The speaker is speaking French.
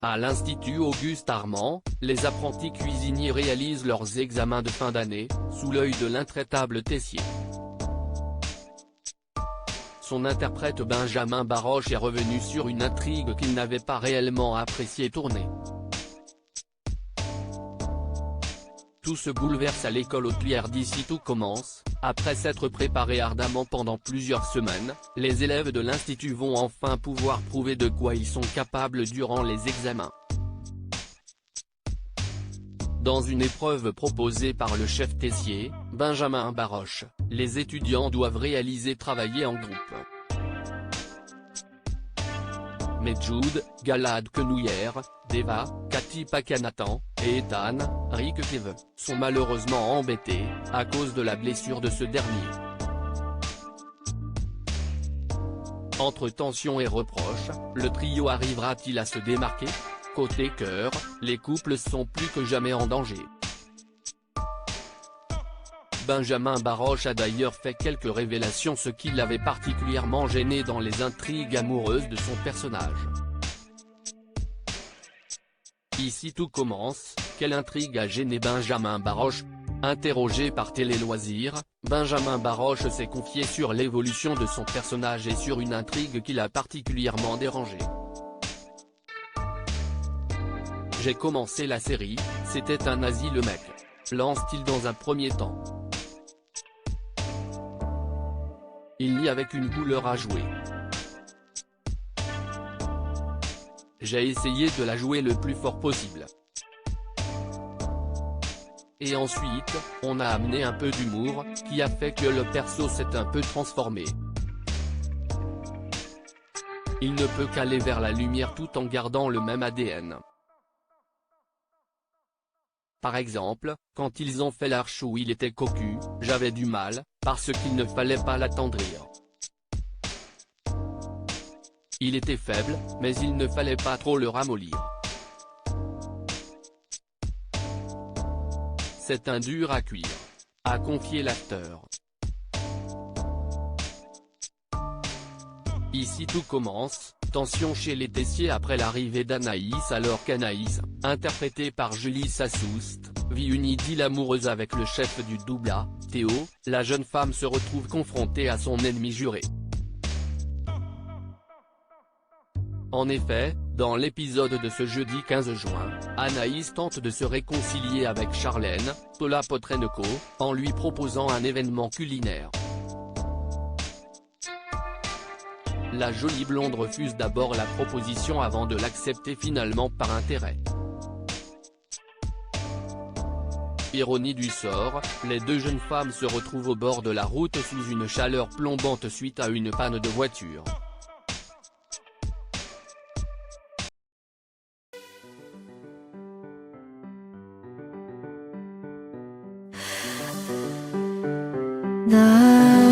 À l'Institut Auguste Armand, les apprentis cuisiniers réalisent leurs examens de fin d'année, sous l'œil de l'intraitable Tessier. Son interprète Benjamin Baroche est revenu sur une intrigue qu'il n'avait pas réellement apprécié tourner. Tout se bouleverse à l'école hôtelière d'ici tout commence. Après s'être préparés ardemment pendant plusieurs semaines, les élèves de l'Institut vont enfin pouvoir prouver de quoi ils sont capables durant les examens. Dans une épreuve proposée par le chef Tessier, Benjamin Baroche, les étudiants doivent travailler en groupe. Mais Jude, Galad Quenouillère, Deva, Cathy Pakanatan, et Ethan, Rick Keve, sont malheureusement embêtés, à cause de la blessure de ce dernier. Entre tensions et reproches, le trio arrivera-t-il à se démarquer? Côté cœur, les couples sont plus que jamais en danger. Benjamin Baroche a d'ailleurs fait quelques révélations, ce qui l'avait particulièrement gêné dans les intrigues amoureuses de son personnage. Ici tout commence, quelle intrigue a gêné Benjamin Baroche? Interrogé par Télé Loisirs, Benjamin Baroche s'est confié sur l'évolution de son personnage et sur une intrigue qui l'a particulièrement dérangé. J'ai commencé la série, c'était un nazi le mec. Lance-t-il dans un premier temps. Il n'y avait qu'une couleur à jouer. J'ai essayé de la jouer le plus fort possible. Et ensuite, on a amené un peu d'humour, qui a fait que le perso s'est un peu transformé. Il ne peut qu'aller vers la lumière tout en gardant le même ADN. Par exemple, quand ils ont fait l'arche où il était cocu, j'avais du mal, parce qu'il ne fallait pas l'attendrir. Il était faible, mais il ne fallait pas trop le ramollir. C'est un dur à cuire, a confié l'acteur. Ici tout commence, tension chez les Tessier après l'arrivée d'Anaïs alors qu'Anaïs, interprétée par Julie Sassoust, vit une idylle amoureuse avec le chef du double A, Théo, la jeune femme se retrouve confrontée à son ennemi juré. En effet, dans l'épisode de ce jeudi 15 juin, Anaïs tente de se réconcilier avec Charlène, Tolapotrenko, en lui proposant un événement culinaire. La jolie blonde refuse d'abord la proposition avant de l'accepter finalement par intérêt. Ironie du sort, les deux jeunes femmes se retrouvent au bord de la route sous une chaleur plombante suite à une panne de voiture. 나